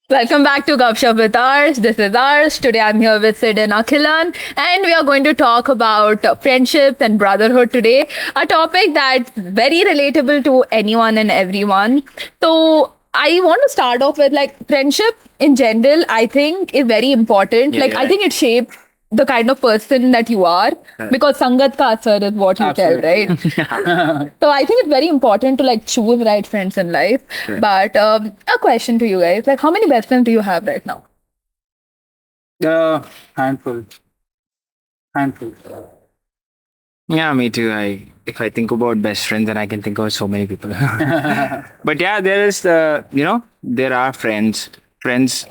Welcome back to Gupshupp with Arsh. This is Arsh. Today I'm here with Sid and Akhilan, and we are going to talk about friendships and brotherhood today. A topic that's very relatable to anyone and everyone. So I want to start off with like friendship in general. I think is very important. I think it shapes the kind of person that you are because sangat ka asar is what you tell, right? So I think it's very important to like choose right friends in life. But a question to you guys, like how many best friends do you have right now? Handful. Handful. Yeah, me too. If I think about best friends, then I can think of so many people. But yeah, there are friends. Friends,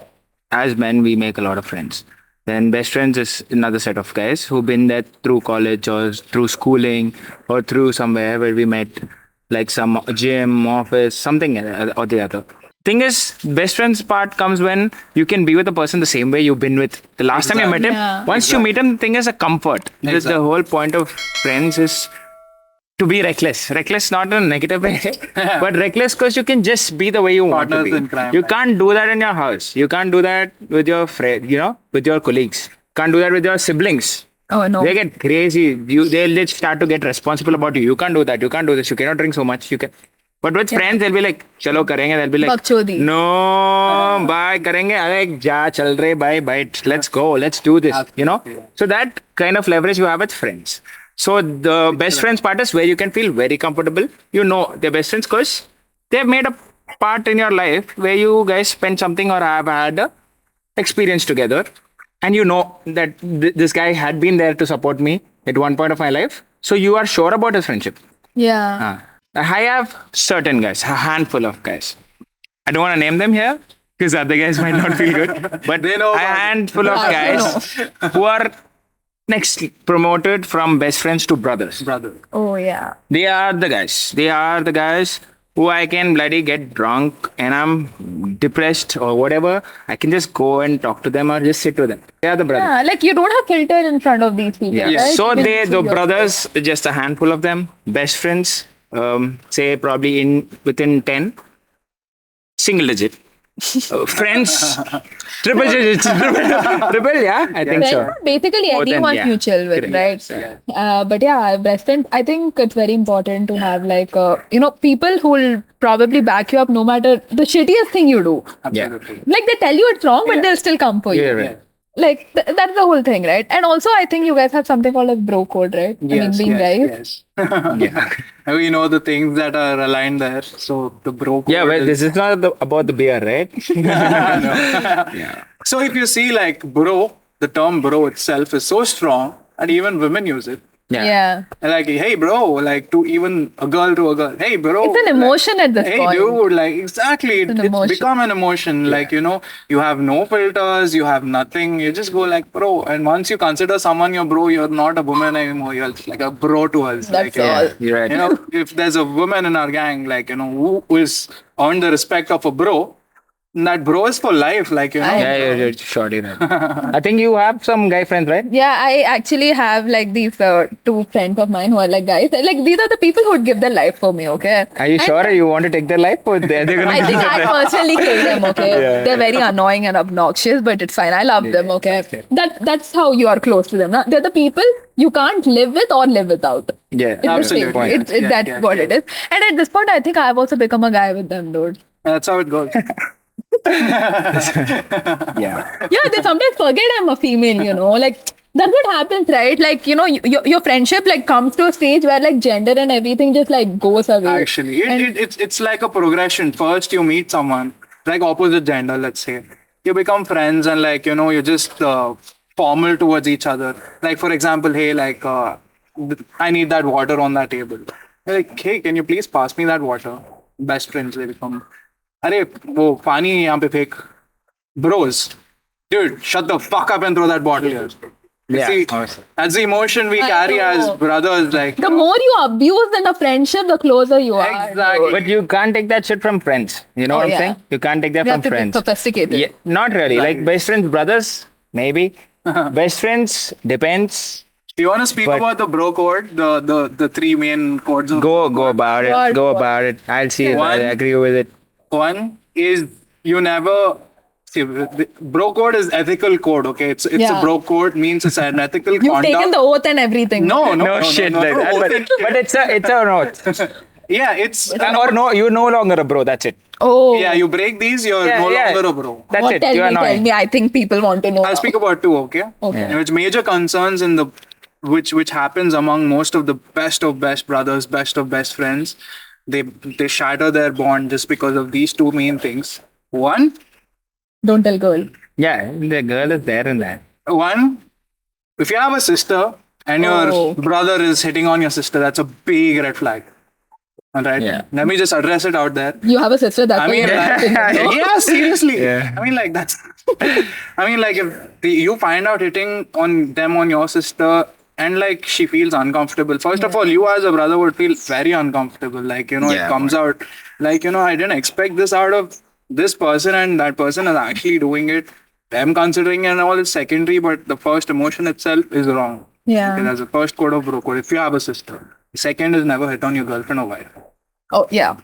as men, we make a lot of friends. Then best friends is another set of guys who've been there through college or through schooling or through somewhere where we met, like some gym, office, something or the other. Thing is, best friends part comes when you can be with a person the same way you've been with the last time you met him. Yeah. Once you meet him, the thing is a comfort. The whole point of friends is to be reckless. Reckless not in a negative way, but reckless because you can just be the way you want to Partners be. in crime, You right? can't do that in your house. You can't do that with your friend, with your colleagues. Can't do that with your siblings. Oh no. They get crazy. They'll start to get responsible about you. You can't do that. You can't do this. You cannot drink so much. You can. But with friends, they'll be like, "Chalo karenge." They'll be like, Bakchodi. "No, bye karenge." Like, "Ja, chal rahe, bye, bye. Let's go. Let's do this." So that kind of leverage you have with friends. So the best friends part is where you can feel very comfortable. You know they're best friends because they've made a part in your life where you guys spend something or have had a experience together, and you know that this guy had been there to support me at one point of my life. So you are sure about his friendship. Yeah. I have certain guys, a handful of guys. I don't want to name them here because other guys might not feel good. But They know a about it. handful of Yeah, they guys who are next promoted from best friends to brothers. Brother. Oh yeah. They are the guys. They are the guys who I can bloody get drunk and I'm depressed or whatever. I can just go and talk to them or just sit with them. They are the brothers. Yeah, like you don't have filter in front of these people. Yeah. Right? So You can the see your- brothers, just a handful of them, best friends, say probably within 10, single digit. Friends, triple digits, triple, yeah, I think Friends so. are basically More than- anyone yeah. you chill with, Correct. right? But yeah, best friend, I think it's very important to have like, people who will probably back you up no matter the shittiest thing you do. Absolutely. Like they tell you it's wrong, but they'll still come for you. Yeah, right. Like that's the whole thing, right? And also, I think you guys have something called a bro code, right? Yes. Yeah. We know the things that are aligned there. So the bro code Yeah, well, is- this is not about the beer, right? So if you see like bro, the term bro itself is so strong and even women use it. Yeah. And like, hey bro, like to even a girl to a girl. Hey bro. It's an emotion at this Hey point. dude, like exactly. an It's emotion. become an emotion. Like, you have no filters, you have nothing. You just go like bro. And once you consider someone your bro, you're not a woman anymore. You're like a bro to us. That's like, all. You're right. If there's a woman in our gang, like, who is earned the respect of a bro, that bro is for life. Like, Yeah, you're sure, right. I think you have some guy friends, right? Yeah, I actually have like these two friends of mine who are like guys. Like these are the people who would give their life for me, okay? Are you sure you want to take their life or they're going I to think I personally kill them, okay? Yeah. They're very annoying and obnoxious, but it's fine. I love them, okay? That's how you are close to them. Nah? They're the people you can't live with or live without. Yeah, It's the absolutely. same. Yeah, That's yeah, what yeah. it is. And at this point, I think I have also become a guy with them, dude. That's how it goes. Yeah. Yeah, they sometimes forget I'm a female, like that's what happens, right? Like, your friendship like comes to a stage where like gender and everything just like goes away. Actually, And- it's like a progression. First, you meet someone like opposite gender, let's say. You become friends and like, you're just formal towards each other. Like, for example, hey, like, I need that water on that table. You're like, hey, can you please pass me that water? Best friends, they become. अरे वो पानी यहाँ पे फेंक. Bros, dude, shut the fuck up and throw that bottle here. You Yeah, see, awesome. that's the emotion we I carry as know. brothers. Like, The more you abuse in a friendship, the closer you are. Exactly. But you can't take that shit from friends. You know Oh, what I'm yeah. saying? You can't take that You from have to be friends. sophisticated. Yeah, not really. Like best friends, brothers, maybe. Best friends depends. do you want to speak But- about the bro code, the three main codes? Of Go about it. God, Go God. about it. I'll see if I One- agree with it. One is you never See, the bro code is ethical code. Okay, it's Yeah. a bro code means it's an ethical You've conduct. taken the oath and everything. No shit like that. But it's a no. Yeah, it's Or no, you're no longer a bro. That's it. Oh. yeah. You break these, you're no longer a bro. That's What? it. Tell You're me, tell annoying. me. I think people want to know. I'll speak about two. Okay. Okay. Yeah. Which major concerns in the which happens among most of the best of best brothers, best of best friends. They shatter their bond just because of these two main things. One, Don't tell girl. Yeah, the girl is there in that. if you have a sister and Oh. your brother is hitting on your sister, that's a big red flag. All right. Yeah. Let me just address it out there. You have a sister. That's I why mean, you're laughing, no? yeah, seriously. Yeah. I mean, like that's. I mean, like if you find out hitting on them on your sister, and like she feels uncomfortable. First of all, you as a brother would feel very uncomfortable. Like it Yeah. comes out. Like I didn't expect this out of this person, and that person is actually doing it. Them considering and all is secondary, but the first emotion itself is wrong. Yeah. Okay, that's the first code of bro code. If you have a sister, the second is never hit on your girlfriend or wife. Oh, yeah.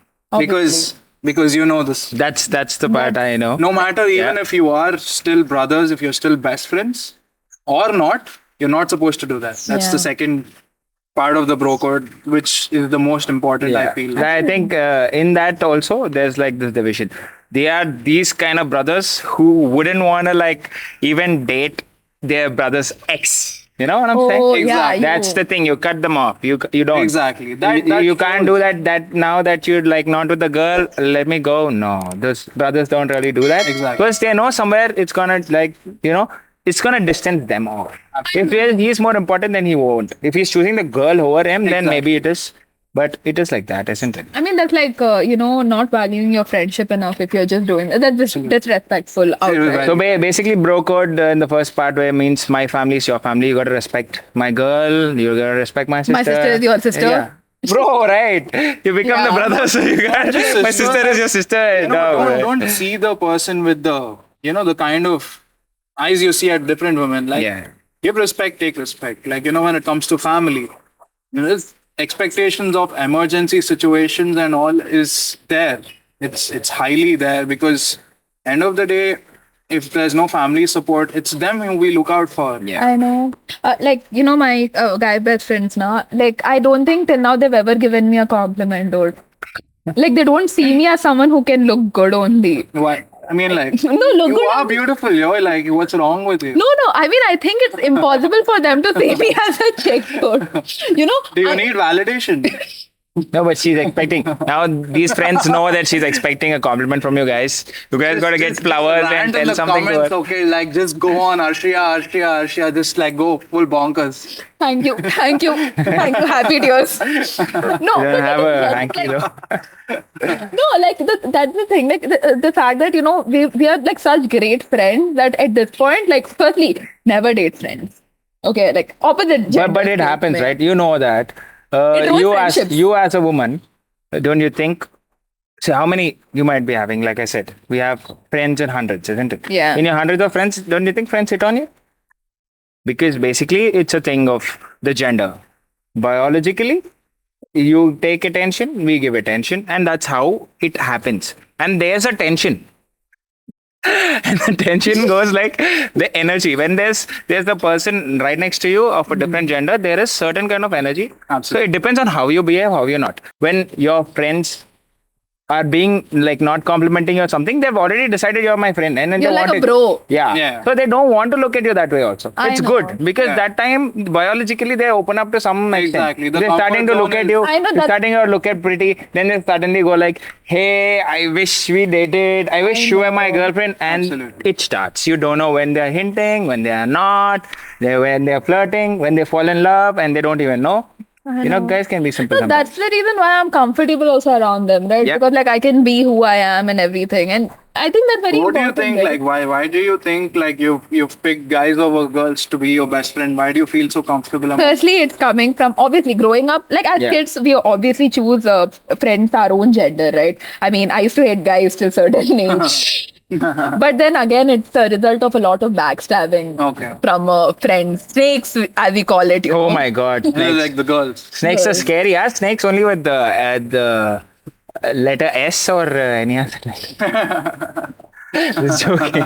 Because you know this. That's the part I know. No matter even Yeah. if you are still brothers, if you're still best friends or not, you're not supposed to do that. That's Yeah. the second part of the bro code, which is the most important, I feel. I think in that also there's like this division. They are these kind of brothers who wouldn't want to like even date their brother's ex. You know what I'm saying? Oh, yeah. Exactly. That's the thing. You cut them off. You don't. Exactly. You That can't do that. That now that you're like not with the girl, let me go. No, those brothers don't really do that. Exactly. Because they know somewhere it's gonna like it's gonna distance them off. If he's more important, then he won't. If he's choosing the girl over him, then maybe it is. But it is like that, isn't it? I mean, that's like, not valuing your friendship enough if you're just doing that's disrespectful. Outright. So basically, bro code in the first part where it means my family is your family. You got to respect my girl. You got to respect my sister. My sister is your sister. Yeah. Bro, right? You become the Yeah. brother, so you got my sister is your sister. don't see the person with the the kind of eyes you see at different women. Like give respect, take respect. Like when it comes to family, there's expectations of emergency situations and all is there. It's highly there because end of the day, if there's no family support, it's them who we look out for. Yeah. I know. My guy best friends now, like, I don't think till now they've ever given me a compliment or like they don't see me as someone who can look good only. Why? I mean, like, No, look you good. are beautiful, yo. Like, what's wrong with you? No. I mean, I think it's impossible for them to see me as a chick. Do you need validation? No, but she's expecting. Now these friends know that she's expecting a compliment from you guys. You guys got to get flowers and Rant in tell the something to comments, her. okay, like just go on Arshiya, just like go full bonkers. Thank you. Happy tears. No, You don't have a hanky though. No, like that's the thing. Like the fact that we are like such great friends that at this point, like, firstly, never date friends. Okay, like opposite gender. But it happens, right? You know that. It ruins friendships. You as a woman, don't you think? So how many you might be having? Like I said, we have friends in hundreds, isn't it? Yeah. In your hundreds of friends, don't you think friends hit on you? Because basically, it's a thing of the gender. Biologically, you take attention, we give attention, and that's how it happens. And there's a tension. And the tension goes like the energy. When there's the person right next to you of a different gender, there is certain kind of energy. Absolutely. So it depends on how you behave, how you're not. When your friends are being like not complimenting you or something, they've already decided you're my friend. And then You're they like want a bro. Yeah. So they don't want to look at you that way also. I It's know. good because Yeah. that time biologically they open up to some extent. Exactly. The They're starting to comfort look zone at is- you. I know They're that- starting to look at pretty. Then they suddenly go like, hey, I wish we dated. I wish you were my girlfriend. And Absolutely. it starts. You don't know when they're hinting, when they are not, when they're flirting, when they fall in love and they don't even know. Guys can be simple So sometimes. that's the reason why I'm comfortable also around them, right? Yeah. Because like I can be who I am and everything, and I think that's very What do you important. think? right? Like, why do you think like you've picked guys over girls to be your best friend? Why do you feel so comfortable? Firstly, it's coming from obviously growing up. Like as Yeah. kids, we obviously choose friends our own gender, right? I mean, I used to hate guys till certain age. But then again, it's the result of a lot of backstabbing Okay. from friends, snakes, as we call it. Oh my God. Snakes. Like the girls. Snakes are scary. Yeah, snakes only with the letter S or any other. It's okay.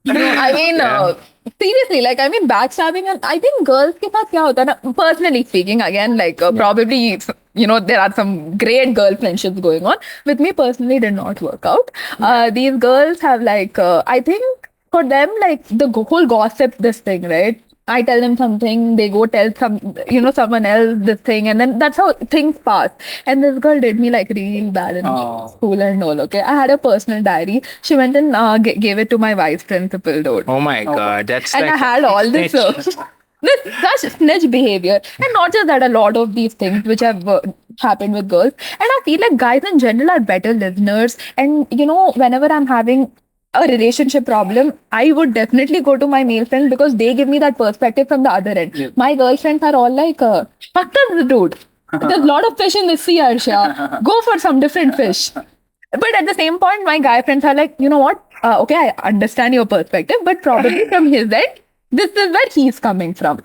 No, I mean, Yeah. seriously, like, I mean, backstabbing, and I think girls के साथ क्या होता है ना, personally speaking, again, like, probably, there are some great girl friendships going on. With me personally, did not work out. These girls have, like, I think for them, like, the whole gossip, this thing, right? I tell them something, they go tell someone else this thing, and then that's how things pass. And this girl did me like real bad in school and all. Okay, I had a personal diary. She went and gave it to my vice principal, dude. Oh my God, that's And like I had all this. snitch. Such snitch behavior, and not just that, a lot of these things which have happened with girls. And I feel like guys in general are better listeners. And whenever I'm having a relationship problem, I would definitely go to my male friends because they give me that perspective from the other end. Yeah. My girlfriends are all like, fuck this dude. There's a lot of fish in the sea, Arshiya. Go for some different fish. But at the same point, my guy friends are like, you know what? Okay, I understand your perspective, but probably from his end, this is where he's coming from.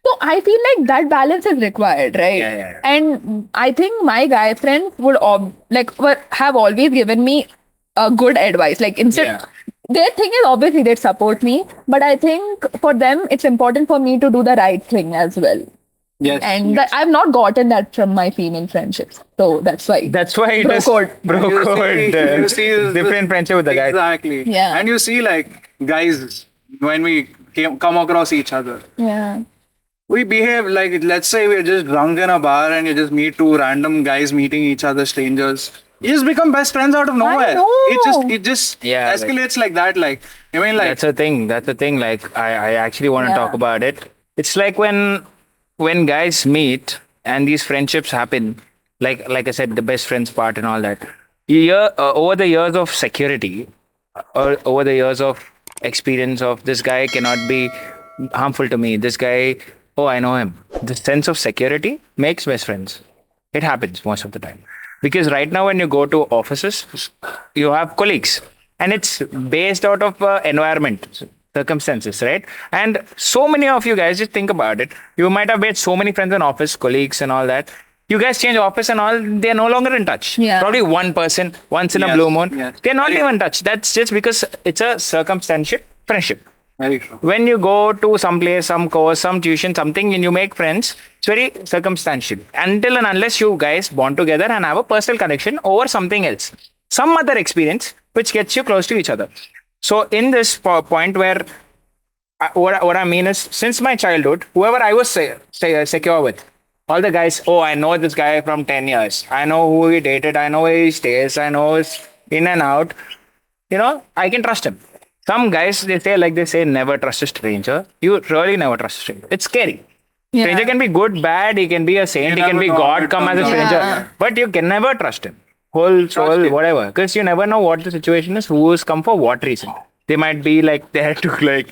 So I feel like that balance is required, right? Yeah. And I think my guy friends would have always given me a good advice. Like instead, Yeah. their thing is obviously they support me, but I think for them it's important for me to do the right thing as well. Yes. And I've not gotten that from my female friendships, so that's why. That's why it Bro is code. bro You code. see Different friendship with the guys. Exactly. Yeah. And you see, like, guys, when we come across each other, Yeah. we behave like, let's say we're just drunk in a bar and you just meet two random guys meeting each other, strangers. You just become best friends out of nowhere. know. It just Yeah, like- escalates like that. Like, I mean, like, That's the thing. That's the thing. Like I actually want to Yeah. talk about it. It's like when guys meet and these friendships happen, like I said, the best friends part and all that. Over the years of security, or over the years of experience of this guy cannot be harmful to me. This guy, oh, I know him. The sense of security makes best friends. It happens most of the time. Because right now, when you go to offices, you have colleagues, and it's based out of environment, circumstances, right? And so many of you guys, just think about it. You might have made so many friends in office, colleagues, and all that. You guys change office and all, they're no longer in touch. Yeah. Probably one person, once in a Yes, blue moon, yes. they're not even in touch. That's just because it's a circumstantial friendship. very true. When you go to some place, some course, some tuition, something, and you make friends, it's very circumstantial. Until and unless you guys bond together and have a personal connection over something else, some other experience which gets you close to each other. So in this point where what I mean is, since my childhood, whoever I was secure with, all the guys, oh, I know this guy from 10 years. I know who he dated. I know where he stays. I know his in and out. I can trust him. Some guys, they say, never trust a stranger. You really never trust a stranger. It's scary. Yeah. Stranger can be good, bad. He can be a saint. You He can never be know how God it come as a comes stranger. out. But you can never trust him. Whole soul, him. whatever. Because you never know what the situation is, who has come for what reason. They might be like there to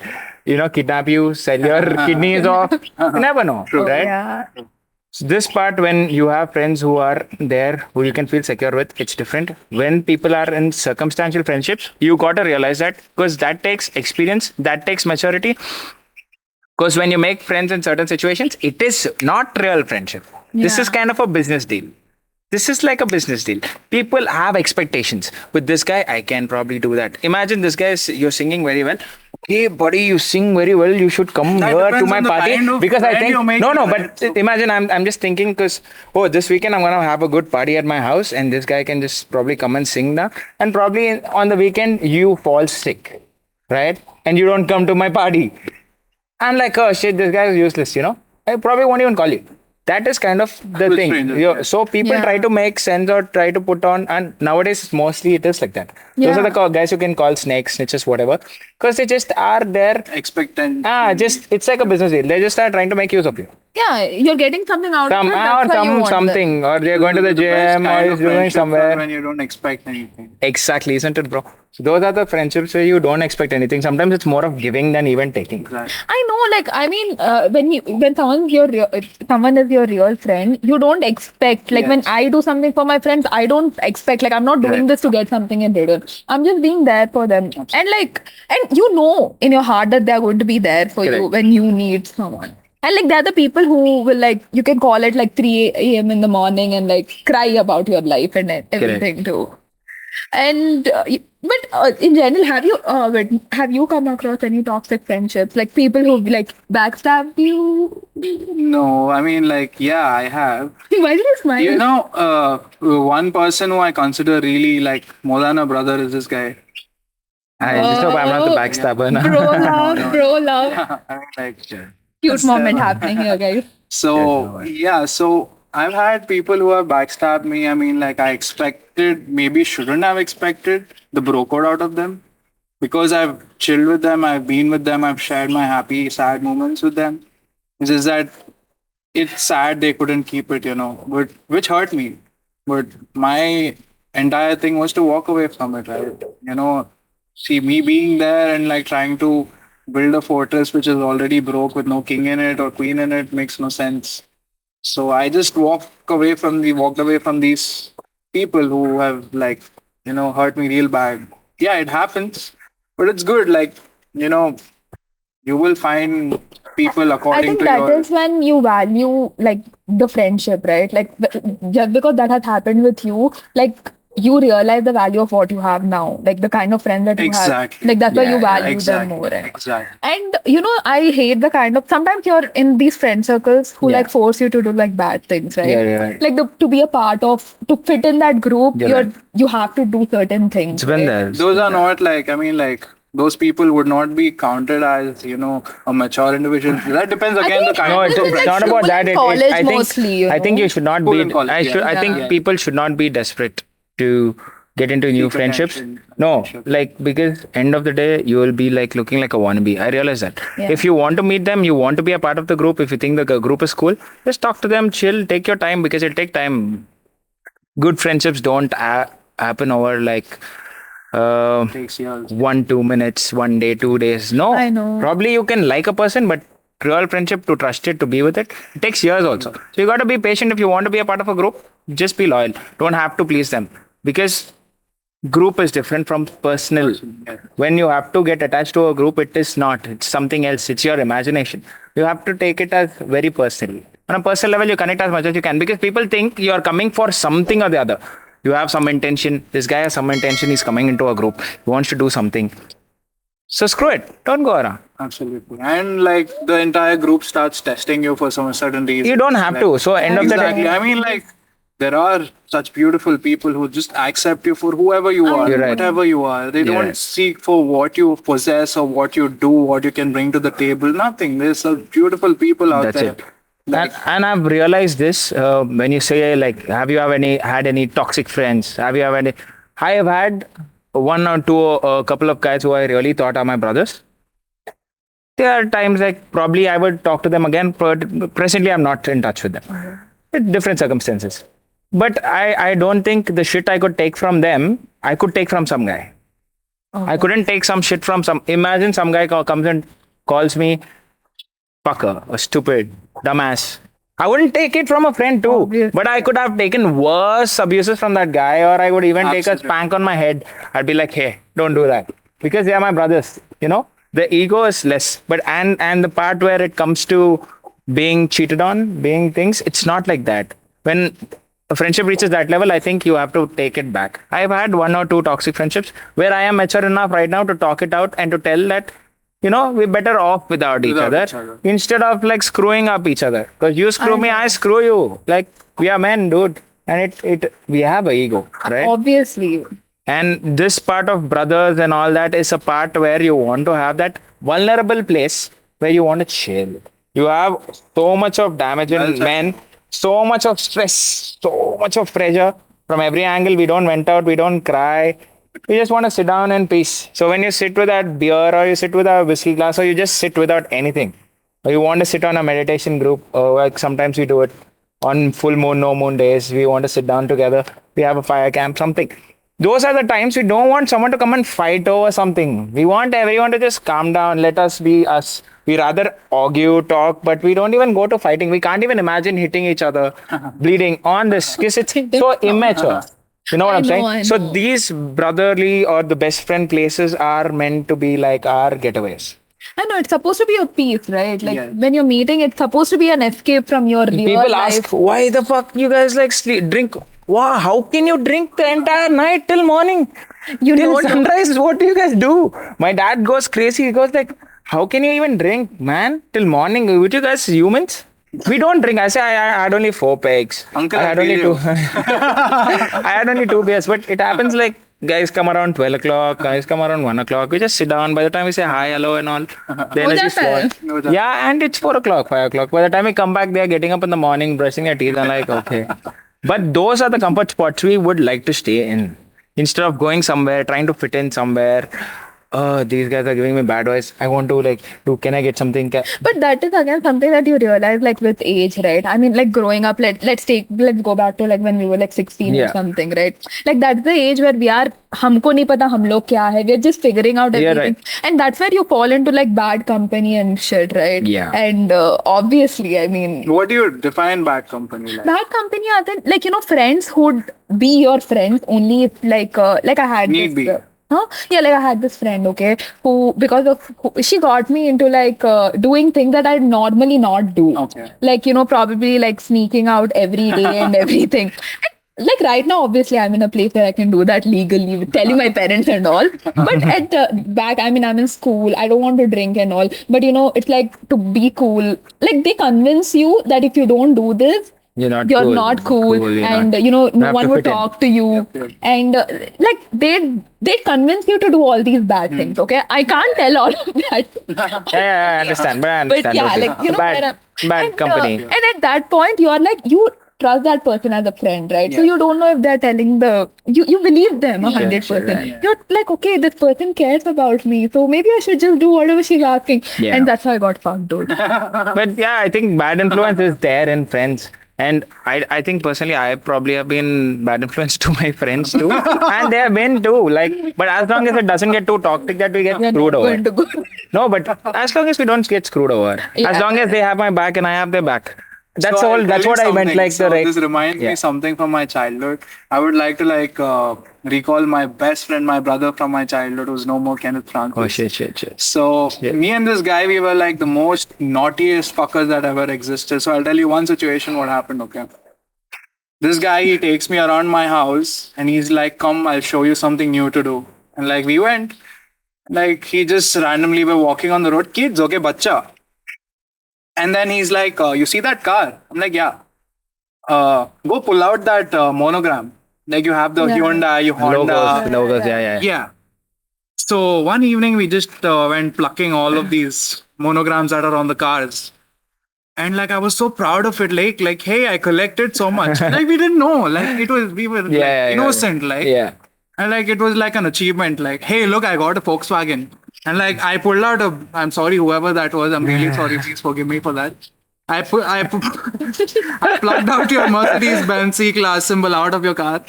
kidnap you, sell your kidneys off. You never know, right? Yeah. So this part, when you have friends who are there, who you can feel secure with, it's different. When people are in circumstantial friendships, you got to realize that, because that takes experience, that takes maturity. Because when you make friends in certain situations, it is not real friendship. This is kind of a business deal. This is like a business deal. People have expectations. With this guy, I can probably do that. Imagine this guy, you're singing very well. Hey, buddy, you sing very well. You should come That here to depends my on the party. kind of Because I friend think, you're making, no, right? but imagine I'm just thinking because, this weekend I'm going to have a good party at my house and this guy can just probably come and sing now. And probably on the weekend, you fall sick, right? And you don't come to my party. I'm like, oh shit, this guy is useless, I probably won't even call you. That is kind of the With thing. strangers, yeah. So people Yeah. try to make sense or try to put on, and nowadays mostly it is like that. Those Yeah. are the guys you can call snakes, snitches, whatever, because they just are there. Expectant. It's like a business deal. They just are trying to make use of you. Yeah, you're getting something out of it. That's why you want Something, or they're going to the Best gym, or kind he's of doing friendships are somewhere. when you don't expect anything. Exactly, isn't it, bro? So those are the friendships where you don't expect anything. Sometimes it's more of giving than even taking. Exactly. I know, like, I mean, when someone is your real friend, you don't expect, like, when Yes. I do something for my friends, I don't expect, like, I'm not doing Correct. this to get something in return. I'm just being there for them. And you know in your heart that they're going to be there for you Correct. when you need someone. And like, they're the people who will, like, you can call it like 3 a.m. in the morning and like cry about your life and everything too. And in general, have you come across any toxic friendships, like people who like backstab you? No, I mean, like, yeah, I have. Why did you smile? You know, one person who I consider really like more than a brother is this guy. I just hope I'm not the backstabber now. Bro love, bro love. I mean, like, Cute moment happening here, guys. so yeah, so I've had people who have backstabbed me. I mean, like, I expected, maybe shouldn't have expected the bro code out of them because I've chilled with them, I've been with them, I've shared my happy, sad moments with them. It's just that it's sad they couldn't keep it, but which hurt me. But my entire thing was to walk away from it, right? See me being there and like trying to build a fortress which is already broke with no king in it or queen in it makes no sense. So I just walked away from these people who have like, hurt me real bad. Yeah, it happens, but it's good. Like, you will find people I according think to that your is when you value like the friendship, right? Like just because that has happened with you, like you realize the value of what you have now, like the kind of friends that you have. Exactly. Like that's why you Yeah, value them exactly, more. exactly. And I hate the kind of sometimes you're in these friend circles who Yeah. like force you to do like bad things, right? Yeah, right. Like to be a part of to fit in that group, You're right. you have to do certain things. It's been right? there. Those are not like, I mean, like, those people would not be counted as, a mature individual. That depends again the think- kind No, of it's friend. not about that. College I think mostly, you I think know. you should not School be. and college, I yeah. think Yeah. people should not be desperate to get into new Seek friendships. attention, No, friendship. like because end of the day you will be like looking like a wannabe. I realize that. Yeah. If you want to meet them, you want to be a part of the group. If you think the group is cool, just talk to them, chill, take your time because it'll take time. Good friendships don't happen over like. Takes years. 1 2 minutes, 1 day, 2 days. No, I know. Probably you can like a person, but real friendship to trust it, to be with it, it takes years also. So you got to be patient. If you want to be a part of a group, just be loyal. Don't have to please them because group is different from personal. Yeah. When you have to get attached to a group, it is not. It's something else. It's your imagination. You have to take it as very personal. On a personal level, you connect as much as you can because people think you are coming for something or the other. You have some intention. This guy has some intention. He's coming into a group. He wants to do something. So screw it. Don't go around. Absolutely. And like the entire group starts testing you for some certain reason. You don't have to. So end of the Exactly. day, I mean, like, there are such beautiful people who just accept you for whoever you are, You're right. whatever you are. They You're don't right. seek for what you possess or what you do, what you can bring to the table. Nothing. There's some beautiful people out That's there. it. Like, And I've realized this when you say like, have you had any toxic friends? Have you have any? I have had one or two, a couple of guys who I really thought are my brothers. There are times like probably I would talk to them again, but presently I'm not in touch with them. With different circumstances. But I don't think the shit I could take from them, I could take from some guy. I couldn't take some shit from some. Imagine some guy comes and calls me fucker, a stupid, dumbass. I wouldn't take it from a friend too, Obviously. but I could have taken worse abuses from that guy, or I would even take a Absolutely. spank on my head. I'd be like, hey, don't do that, because they are my brothers. The ego is less, but and the part where it comes to being cheated on, being things, it's not like that. When a friendship reaches that level, I think you have to take it back. I've had 1 or 2 toxic friendships where I am mature enough right now to talk it out and to tell that, we're better off without each Without other each other. instead of like screwing up each other. Because you screw me, I screw you. Like we are men, dude. And we have a ego, right? Obviously. And this part of brothers and all that is a part where you want to have that vulnerable place where you want to chill. You have so much of damage in Well said. men, so much of stress, so much of pressure from every angle. We don't vent out, we don't cry. We just want to sit down in peace. So when you sit with that beer or you sit with a whiskey glass or you just sit without anything, or you want to sit on a meditation group, or like sometimes we do it on full moon, no moon days, we want to sit down together, we have a fire camp, something. Those are the times we don't want someone to come and fight over something. We want everyone to just calm down, let us be us. We rather argue, talk, but we don't even go to fighting. We can't even imagine hitting each other, bleeding on this, because it's so immature. You know what I I'm know, saying? I So know. these brotherly or the best friend places are meant to be like our getaways. I know it's supposed to be a peace, right? Like Yes. when you're meeting, it's supposed to be an escape from your real People life. ask, why the fuck you guys like drink wow, how can you drink the entire night till morning? You Till know, sunrise, what do you guys do? My dad goes crazy. He goes like, how can you even drink, man, till morning? Would you guys humans? We don't drink. I say I had only 4 pegs. Uncle, I I had feel only you. 2. I had only 2 beers, but it happens like guys come around 12 o'clock, guys come around 1 o'clock. We just sit down. By the time we say hi, hello, and all, the हो energy जाता है. falls. No doubt. Yeah, and it's 4 o'clock, 5 o'clock. By the time we come back, they are getting up in the morning, brushing their teeth. I'm like, okay. But those are the comfort spots we would like to stay in. Instead of going somewhere, trying to fit in somewhere. Oh, these guys are giving me bad advice. I want to like do. Can I get something? But that is again something that you realize like with age, right? I mean, like growing up, let's go back to like when we were like 16 or Yeah. something, right? Like that's the age where we are हमको नहीं पता हम लोग क्या है. We're just figuring out Yeah, everything. And that's where you fall into like bad company and shit, right? Yeah. And obviously, I mean, What do you define bad company like? bad company are then like, you know, friends who'd be your friends only if like I had Need this be. huh? Yeah, like I had this friend, okay, who because of she got me into like doing things that I'd normally not do. Okay. Like, you know, probably like sneaking out every day and everything. And, like right now, obviously, I'm in a place where I can do that legally, with telling my parents and all. But at back, I mean, I'm in school. I don't want to drink and all. But you know, it's like to be cool. Like they convince you that if you don't do this, You're not you're cool. not cool, You're and not- you know no have one to would fit in. talk to you. Yep, yep. And like they convince you to do all these bad things. Okay, I can't tell all of that. Yeah, I understand. But I But understand. yeah, okay. like you know, bad, bad and, company. and at that point, you are like you trust that person as a friend, right? So Yeah. you don't know if they're telling you believe them 100%. sure, right. You're like, okay, this person cares about me, so maybe I should just do whatever she's asking. Yeah. And that's how I got fucked, dude. But yeah, I think bad influence is there in friends. And I think personally, I probably have been bad influence to my friends too. And they have been too. Like, but as long as it doesn't get too toxic that we get We're screwed not over. going to go. No, but as long as we don't get screwed over. Yeah. As long as they have my back and I have their back. That's So I'll all. tell That's you what I meant. something. Like So the right. this reminds Yeah. me something from my childhood. I would like to like recall my best friend, my brother from my childhood, who's no more, Kenneth Francis. Oh shit. So me and this guy, we were like the most naughtiest fuckers that ever existed. So I'll tell you one situation what happened. Okay, this guy, he takes me around my house and he's like, "Come, I'll show you something new to do." And like we went, like he just randomly were walking on the road, kids, okay, bacha. And then he's like, "You see that car?" I'm like, "Yeah." Go pull out that monogram. Like you have the Yeah. Hyundai, Honda. Logos. Yeah. Yeah. So one evening we just went plucking all of these monograms that are on the cars. And like I was so proud of it, like hey, I collected so much. Like we didn't know. Like we were like, innocent, like Yeah. and like it was like an achievement, like, hey, look, I got a Volkswagen. And like I pulled out I'm sorry, whoever that was, I'm really sorry, please forgive me for that. I plugged out your Mercedes Benz C-Class symbol out of your car.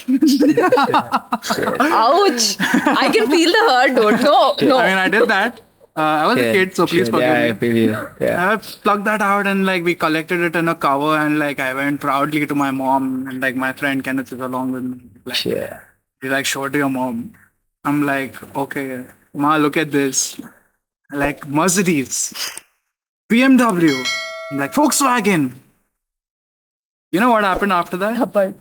Ouch! I can feel the hurt, dude. No. I mean, I did that. I was a kid, so please forgive Yeah, I me. feel you. Yeah. I plugged that out and like we collected it in a cover and like I went proudly to my mom and like my friend Kenneth is along with me. Like, Yeah. he's like, show it to your mom. I'm like, okay, ma, look at this. Like Mercedes, BMW, I'm like Volkswagen. You know what happened after that? But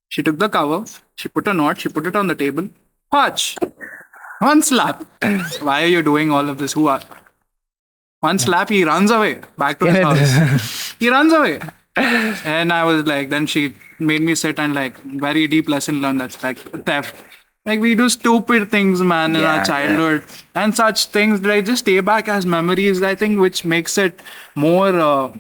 She took the cover, she put a knot, she put it on the table. Watch. One slap. Why are you doing all of this? Who are? One slap, he runs away back to his house. He runs away. And I was like, then she made me sit and like, very deep lesson learned. That's like theft. Like we do stupid things, man, in Yeah, our childhood. And such things, like just stay back as memories, I think, which makes it more,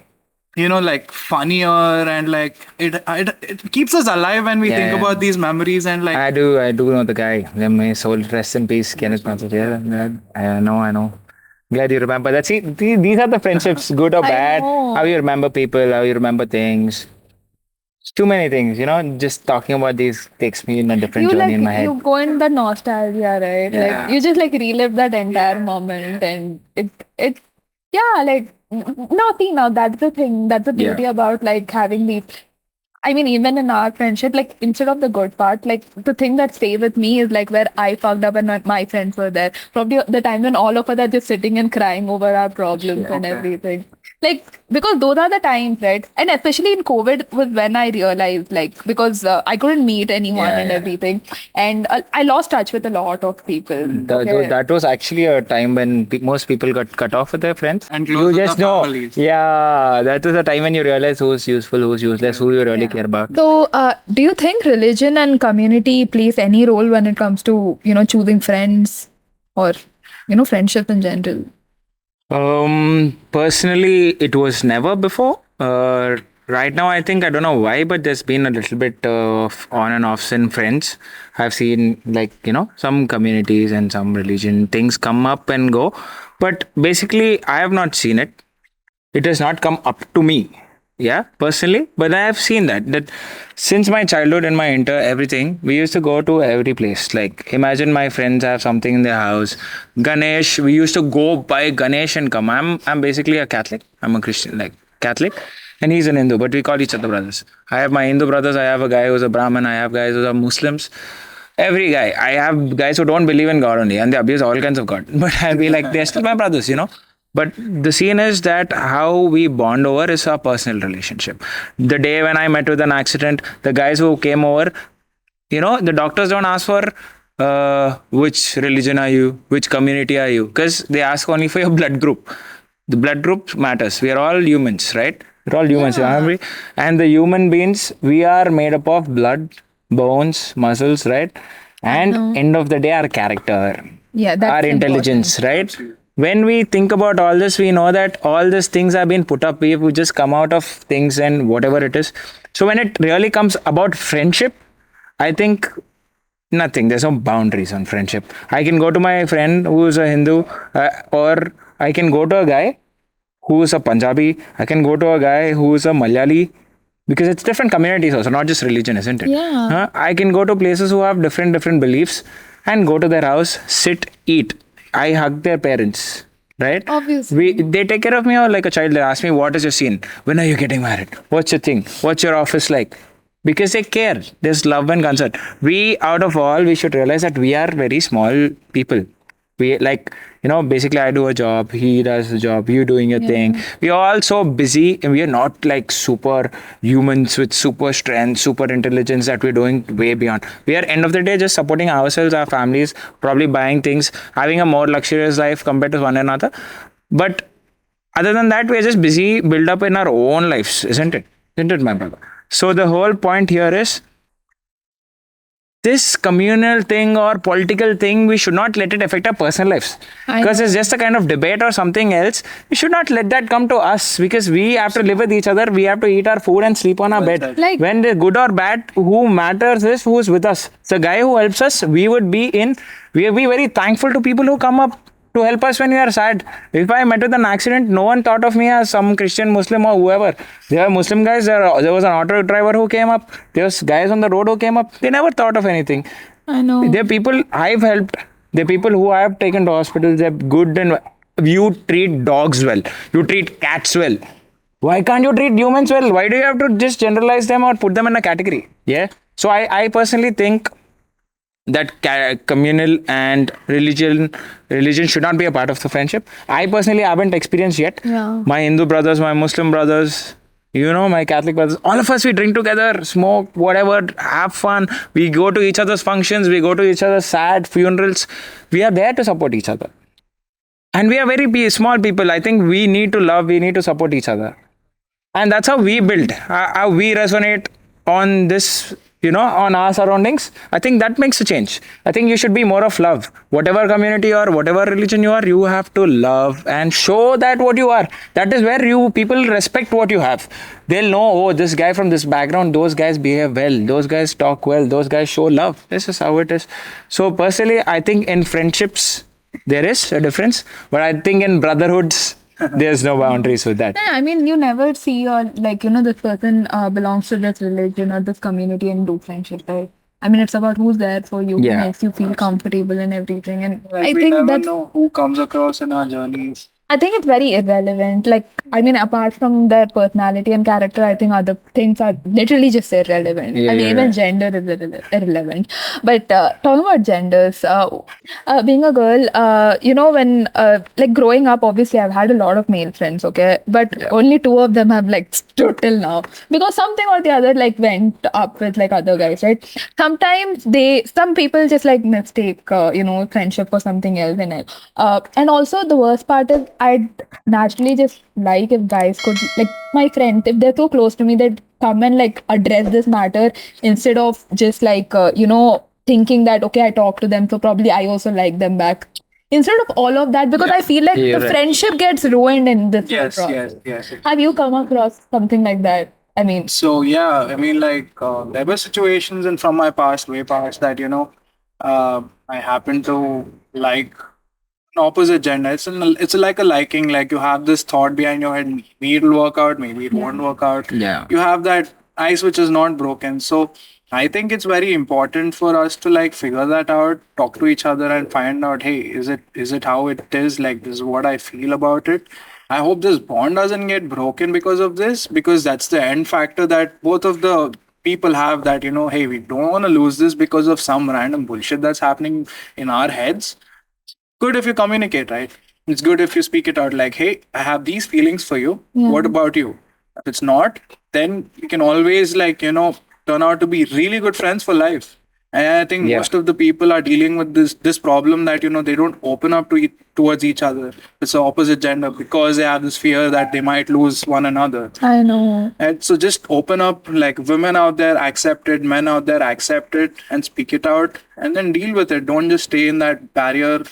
like funnier and like it keeps us alive when we think Yeah. about these memories and like I do know the guy. May soul rest in peace, Kenneth Francis. Yeah, I know. Glad you remember that. See, these are the friendships, good or I bad. know. How you remember people, how you remember things. It's too many things, Just talking about these takes me in a different you journey like in my head. you go in the nostalgia, right? Yeah. Like you just like relive that entire moment, and it yeah, like no, see now that's the thing. That's the beauty Yeah. about like having these. I mean, even in our friendship, like instead of the good part, like the thing that stay with me is like where I fucked up and my friends were there. Probably the time when all of us are just sitting and crying over our problems and everything. Like, because those are the times, right? And especially in COVID was when I realized, like, because I couldn't meet anyone and everything. And I lost touch with a lot of people. That was actually a time when most people got cut off with their friends. And You close to just the know. families. Yeah, that was the time when you realize who's useful, who's useless, who you really care about. So, do you think religion and community plays any role when it comes to, choosing friends or, friendship in general? Personally, it was never before. Right now, I think I don't know why, but there's been a little bit of on and offs in friends. I've seen some communities and some religion things come up and go, but basically, I have not seen it. It has not come up to me, personally, but I have seen that since my childhood and my inter everything, we used to go to every place. Like, imagine my friends have something in their house, Ganesh, we used to go buy Ganesh and come. I'm basically a Catholic. I'm a Christian, like Catholic, and he's an Hindu, but we call each other brothers. I have my Hindu brothers, I have a guy who's a Brahmin, I have guys who are Muslims. Every guy. I have guys who don't believe in God only, and they abuse all kinds of God. But I'll be like, they're still my brothers. But the scene is that how we bond over is our personal relationship. The day when I met with an accident, the guys who came over, the doctors don't ask for which religion are you, which community are you, because they ask only for your blood group. The blood group matters. We are all humans, right? We're all humans, remember? And the human beings, we are made up of blood, bones, muscles, right? And end of the day, our character, Yeah, that's our intelligence, right? When we think about all this, we know that all these things have been put up. We just come out of things and whatever it is. So when it really comes about friendship, I think nothing. There's no boundaries on friendship. I can go to my friend who's a Hindu, or I can go to a guy who's a Punjabi. I can go to a guy who's a Malayali. Because it's different communities also, not just religion, isn't it? Yeah. I can go to places who have different beliefs and go to their house, sit, eat. I hug their parents, right? Obviously. They take care of me or like a child. They ask me, what is your scene? When are you getting married? What's your thing? What's your office like? Because they care. There's love and concern. We, out of all, we should realize that we are very small people. We basically I do a job, he does a job, you doing your thing. We are all so busy and we are not like super humans with super strength, super intelligence that we're doing way beyond. We are end of the day just supporting ourselves, our families, probably buying things, having a more luxurious life compared to one another. But other than that, we are just busy, build up in our own lives, isn't it? Isn't it, my brother? So the whole point here is this communal thing or political thing, we should not let it affect our personal lives. Because it's just a kind of debate or something else. We should not let that come to us because we have to live with each other. We have to eat our food and sleep on our bed. Like, when they're good or bad, who matters is who's with us. The guy who helps us, we will be very thankful to people who come up to help us when we are sad. If I met with an accident, no one thought of me as some Christian, Muslim or whoever. There are Muslim guys, there was an auto driver who came up, there was guys on the road who came up. They never thought of anything. I know. There are people I've helped. There are people who I have taken to hospitals. They're good and you treat dogs well. You treat cats well. Why can't you treat humans well? Why do you have to just generalize them or put them in a category? Yeah. So I personally think that communal and religion should not be a part of the friendship. I personally haven't experienced yet. Yeah. My Hindu brothers, my Muslim brothers, my Catholic brothers, all of us, we drink together, smoke, whatever, have fun. We go to each other's functions, we go to each other's sad funerals. We are there to support each other. And we are very small people. I think we need to love, we need to support each other. And that's how we build, how we resonate on this, on our surroundings. I think that makes a change. I think you should be more of love. Whatever community or whatever religion you are, you have to love and show that what you are. That is where people respect what you have. They'll know, oh, this guy from this background, those guys behave well, those guys talk well, those guys show love. This is how it is. So personally, I think in friendships, there is a difference. But I think in brotherhoods, there's no boundaries with that. Yeah, I mean, you never see or this person belongs to this religion or this community and do friendship, right? I mean, it's about who's there for you, who makes you feel comfortable and everything. And Like I we think never that's know who comes across in our journeys. I think it's very irrelevant. Like, I mean, apart from their personality and character, I think other things are literally just irrelevant. Yeah, I mean, yeah, even yeah. gender is irrelevant. But talking about genders, being a girl, when like growing up, obviously, I've had a lot of male friends, okay? But Yeah. only two of them have like stood till now because something or the other like went up with like other guys, right? Sometimes some people just like mistake, friendship for something else in it. And also the worst part is I'd naturally just like if guys could like my friends if they're so close to me they'd come and like address this matter instead of just like thinking that okay I talk to them so probably I also like them back instead of all of that because I feel like You're the right. friendship gets ruined in this Yes, process. yes. Have you come across something like that? I mean, So yeah, I mean, like there were situations and from my past, way past, that I happen to like an opposite gender. It's like a liking. Like you have this thought behind your head. Maybe it'll work out. Maybe it won't work out. Yeah. You have that ice which is not broken. So I think it's very important for us to like figure that out, talk to each other, and find out. Hey, is it how it is? Like this is what I feel about it. I hope this bond doesn't get broken because of this, because that's the end factor that both of the people have, that hey, we don't want to lose this because of some random bullshit that's happening in our heads. Good if you communicate, right? It's good if you speak it out, like, hey, I have these feelings for you. yeah. What about you? If it's not, then you can always turn out to be really good friends for life. And I think Yeah. most of the people are dealing with this problem that they don't open up towards each other. It's the opposite gender because they have this fear that they might lose one another. I know. And so just open up, like women out there accept it, men out there accept it, and speak it out, and then deal with it. Don't just stay in that barrier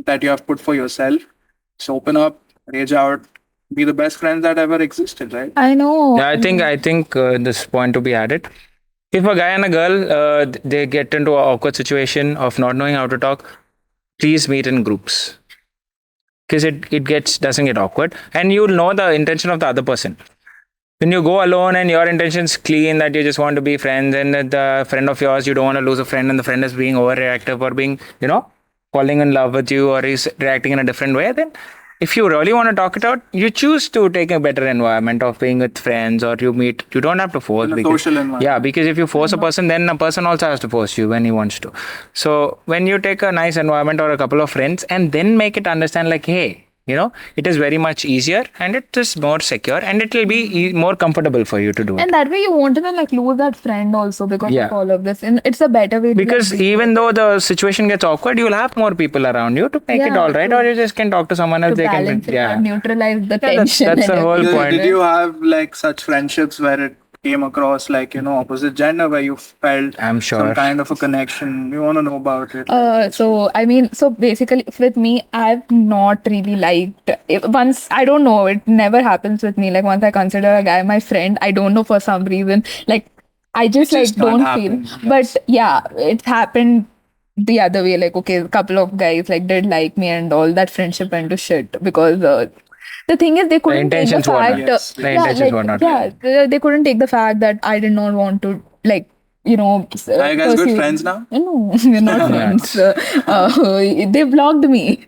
that you have put for yourself. Just open up, rage out, be the best friends that ever existed, right? I know. Yeah, I think this point to be added. If a guy and a girl they get into an awkward situation of not knowing how to talk, please meet in groups because it doesn't get awkward and you'll know the intention of the other person. When you go alone and your intention's clean that you just want to be friends and that the friend of yours you don't want to lose a friend and the friend is being overreactive or being falling in love with you or is reacting in a different way, then if you really want to talk it out, you choose to take a better environment of being with friends or you don't have to force. In a because- social environment. Yeah, because if you force a person, then a person also has to force you when he wants to. So when you take a nice environment or a couple of friends and then make it understand like, hey, it is very much easier and it is more secure and it will be more comfortable for you to do it. And that way you won't even like lose that friend also because Yeah. of all of this. And it's a better way to Because like, even though the situation gets awkward, you'll have more people around you to make it Yeah, all right, to- or you just can talk to someone else. to They can, balance it yeah. out, neutralize the Yeah, that's- tension. that's and the whole everything. point. Did you have like such friendships where it came across like opposite gender, where you felt I'm sure. some kind of a connection? We want to know about it. So I mean, so basically with me, I've not really liked once I don't know, it never happens with me. Like once I consider a guy my friend, I don't know for some reason. Like I just like Just not don't happen, feel. But yeah, it happened the other way. Like okay, a couple of guys like did like me and all that friendship went to shit because the thing is they couldn't take the intentions were not- fact. Yes, the intentions were not Yeah, they couldn't take the fact that I did not want to like. Are you guys good pursue- friends now? No, we're not friends. They blocked me.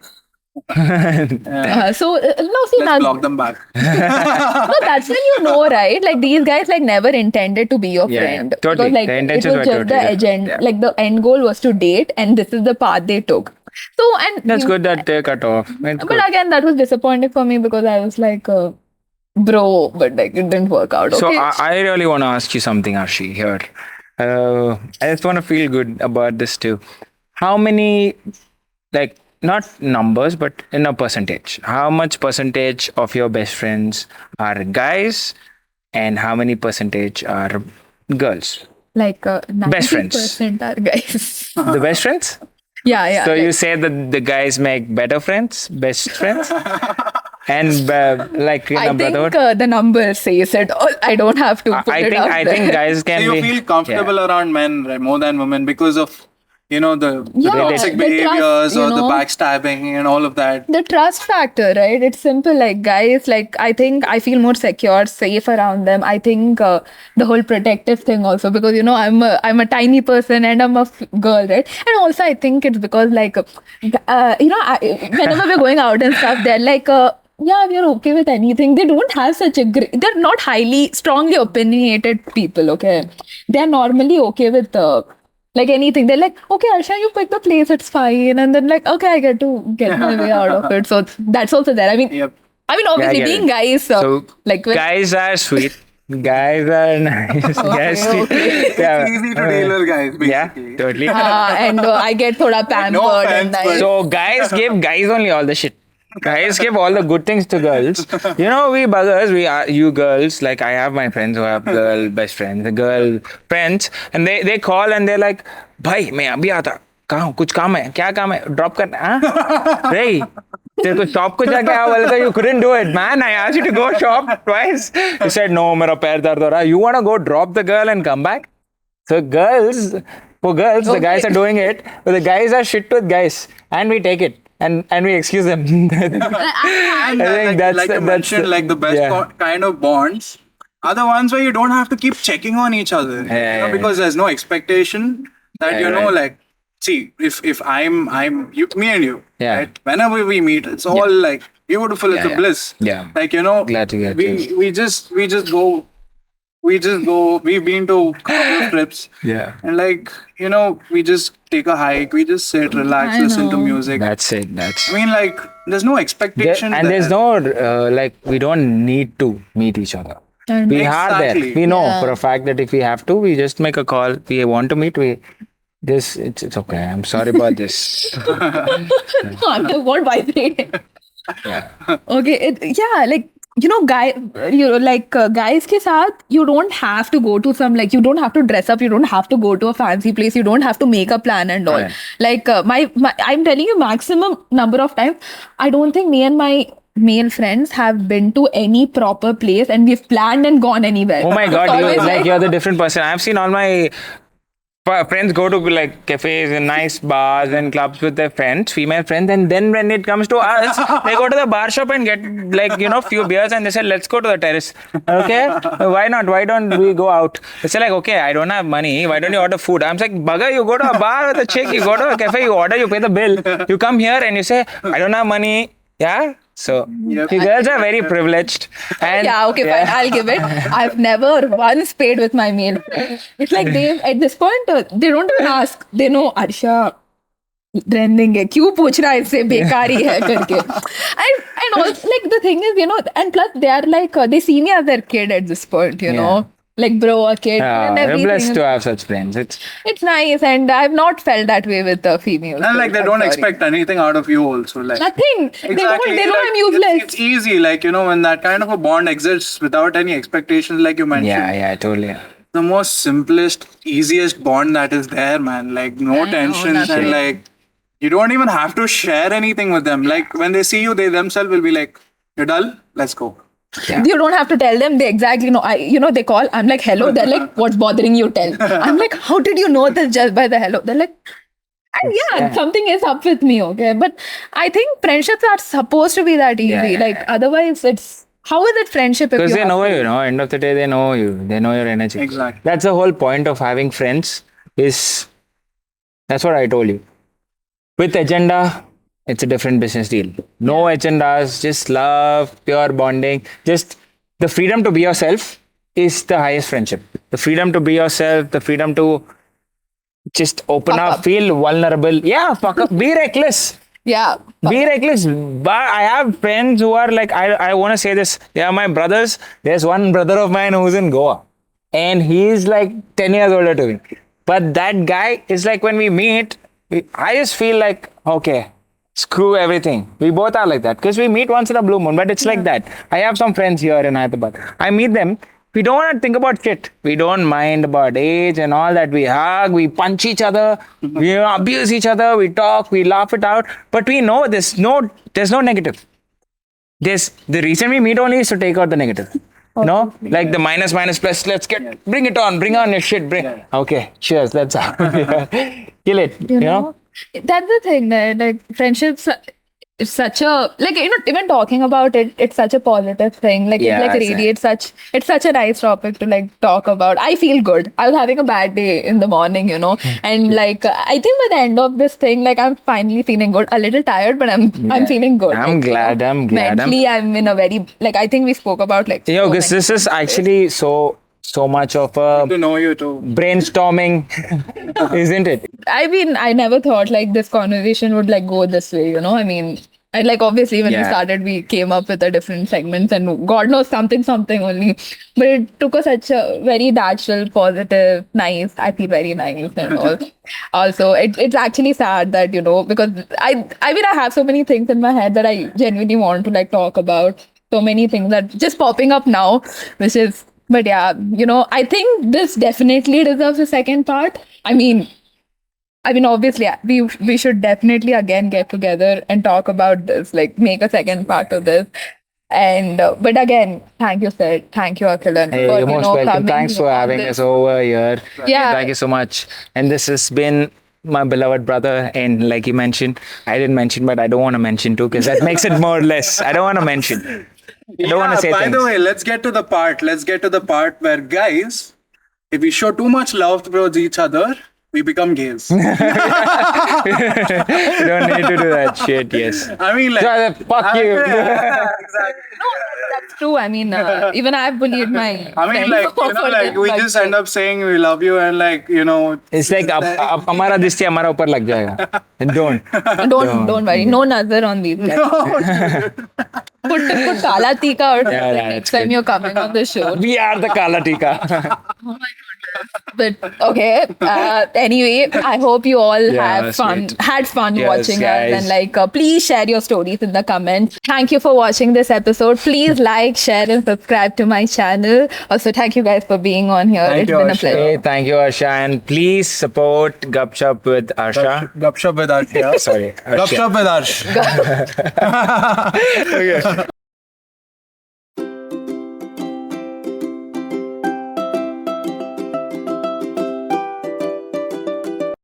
Yeah. So no, see, Let's block them back. no, that's when you know, right? Like these guys like never intended to be your Yeah, friend. totally. Because, like The it intentions was were just totally the different. agenda. Yeah. Like the end goal was to date, and this is the path they took. So and That's good that they cut off. It's But good. again, that was disappointing for me because I was like, bro, but like it didn't work out. Okay. So I really want to ask you something, Arshi, here. I just want to feel good about this too. How many, like, not numbers, but in a percentage, how much percentage of your best friends are guys and how many percentage are girls? Like Best friends. 90% are guys. The best friends? Yeah. So like- you say that the guys make better friends, best friends? And like in I a think brotherhood? the number says it all. I don't have to put it up I there. think guys So can you be feel comfortable around men, right, more than women because of the Yeah, toxic the behaviors trust, or the backstabbing and all of that. The trust factor, right? It's simple. Like guys, like I think I feel more secure, safe around them. I think the whole protective thing also because I'm a tiny person and I'm a girl, right? And also I think it's because like whenever we're going out and stuff, they're like yeah, we are okay with anything. They don't have such a they're not highly, strongly opinionated people, okay? They're normally okay with like anything. They're like, okay, Arsha, you pick the place, it's fine. And then like, okay, I get to get my way out of it. So that's also there. I mean, Yep. Obviously get being it. guys, So like with, guys are sweet. Guys are nice. Guys, okay. yeah. It's easy to deal with guys, Yeah, basically. totally. And I get thoda pampered No offense, and but- nice. So guys give guys only all the shit. Guys give all the good things to girls. You know, we buggers, we are you girls. Like I have my friends who have girl best friends, the girl friends, and they call and they're like, "Bhai, मैं अभी आता. कहाँ हूँ? कुछ काम है? क्या काम है? Drop करना? हाँ? Hey, तेरे को shop को जाके आओ बोले तो you couldn't do it, man. I asked you to go shop twice. You said no, मेरा पैर दर्द हो रहा. You wanna go drop the girl and come back? So girls, for girls, the guys are doing it, but the guys are shit with guys, and we take it and we excuse them. And I think like, that's like you that's mentioned, like the best yeah. kind of bonds are the ones where you don't have to keep checking on each other. Yeah. Because there's no expectation that Yeah, you know, right. like, see, if I'm you, me and you, Yeah. right? Whenever we meet, it's all like beautiful. It's Yeah, a yeah. bliss. Yeah. Like Glad to get we just go. We just go. We've been to couple of trips, Yeah. and like we just take a hike. We just sit, relax, I listen to know. music. That's it. That's I mean, like, there's no expectation. and there's there. no like we don't need to meet each other. And We are there. Exactly. We know Yeah. for a fact that if we have to, we just make a call. We want to meet. It's okay. I'm sorry about this. what vibrating? Yeah. Okay, like guys ke saath, you don't have to go to some, like, you don't have to dress up, you don't have to go to a fancy place, you don't have to make a plan and all. Right. Like my I'm telling you, maximum number of times, I don't think me and my male friends have been to any proper place and we've planned and gone anywhere. Oh my It's God, always you're the different person. I've seen all my friends go to like cafes and nice bars and clubs with their friends, female friends, and then when it comes to us, they go to the bar shop and get like few beers and they say, let's go to the terrace. Okay, why not? Why don't we go out? They say like, okay, I don't have money. Why don't you order food? I'm like, bugger, you go to a bar with a chick, you go to a cafe, you order, you pay the bill. You come here and you say, I don't have money. Yeah. So Yep. you girls are very privileged. And yeah, okay, fine. I'll give it. I've never once paid with my male friend. It's like they, at this point, they don't even ask. They know, Arsha, रहने देंगे, क्यों पूछ रहा है इससे, बेकार ही है करके. And also, like, the thing is, and plus they are like, they see me as their kid at this point, you know. Like, bro, a kid. And you're everything. blessed to have such friends. It's nice, and I've not felt that way with the females. And like they I'm don't sorry. expect anything out of you also. Like Nothing. exactly. They know like, I'm useless. It's easy, like when that kind of a bond exists without any expectations, like you mentioned. Yeah, totally. The most simplest, easiest bond that is there, man. Like no tensions nothing. and like you don't even have to share anything with them. Like when they see you, they themselves will be like, "You're dull, let's go." Yeah. You don't have to tell them. They exactly know. They call. I'm like, hello. They're like, what's bothering you? Tell. I'm like, how did you know this just by the hello? They're like, and something is up with me. Okay, but I think friendships are supposed to be that easy. Yeah. Like otherwise, it's how is it friendship? Because they know have to- you, know. End of the day, they know you. They know your energy. Exactly. That's the whole point of having friends. That's what I told you. With agenda, it's a different business deal. No agendas, just love, pure bonding. Just the freedom to be yourself is the highest friendship. The freedom to be yourself, the freedom to just open Fuck up, up. feel vulnerable. Yeah, fuck up. Be reckless. Yeah. Be reckless. But I have friends who are like, I want to say this. They are my brothers. There's one brother of mine who's in Goa. And he's like 10 years older to me. But that guy is like, when we meet, I just feel like, okay, screw everything. We both are like that. Because we meet once in a blue moon. But it's like that. I have some friends here in Hyderabad. I meet them. We don't want to think about shit. We don't mind about age and all that. We hug, we punch each other, we abuse each other, we talk, we laugh it out. But we know there's no negative. The reason we meet only is to take out the negative. No? Like the minus plus, bring it on, bring on your shit, okay, cheers, let's kill it, You know? That's the thing that like friendships, it's such a like even talking about it, it's such a positive thing. Like Yeah, it like exactly. radiates it's such a nice topic to like talk about. I feel good. I was having a bad day in the morning, and like I think by the end of this thing, like I'm finally feeling good. A little tired, but I'm feeling good. I'm like, glad. I'm glad. Mentally, I'm in a very like I think we spoke about like Yo, so because many this is things. actually so much of a To know you too. brainstorming, isn't it? I mean, I never thought like this conversation would like go this way, I mean, I like obviously when we Yeah. started, we came up with the different segments and God knows something only. But it took us such a very natural, positive, nice. I feel very nice and all. Also, it's actually sad that, because I mean, I have so many things in my head that I genuinely want to like talk about. So many things that just popping up now, which is, but yeah, I think this definitely deserves a second part. I mean, obviously, we should definitely again get together and talk about this, like make a second part of this. And but again, thank you, Sid. Thank you, Akhilan, Hey, for you're most welcome. coming Thanks for on having this. us over here. Yeah. Thank you so much. And this has been my beloved brother. And like you mentioned, I didn't mention, but I don't want to mention too, because that makes it more or less. I don't want to mention. I don't want to say by things. the way, let's get to the part where guys, if we show too much love towards each other, we become gays. You don't need to do that shit, yes. I mean, like, Fuck you. Yeah, exactly. That's true. I mean, even I've bullied my. I mean, friends like, for like we this, just but- end up saying we love you, and like, It's like अब हमारा दृष्टि हमारा ऊपर लग जाएगा. Don't. Don't worry. No nazar on these guys. Put Kala Tika or something Yeah, next it's time good. you're coming on the show. We are the Kala Tika. But okay. Anyway, I hope you all Yeah, have fun. sweet. Had fun Yes, watching guys. us, and like, please share your stories in the comments. Thank you for watching this episode. Please like, share, and subscribe to my channel. Also, thank you guys for being on here. Thank It's you, been a Arshiya. pleasure. Hey, thank you, Arsha. And please support Gupshupp with Arsha. Gupshupp with Arshiya. Sorry, Arshiya. Gupshupp with Arsh.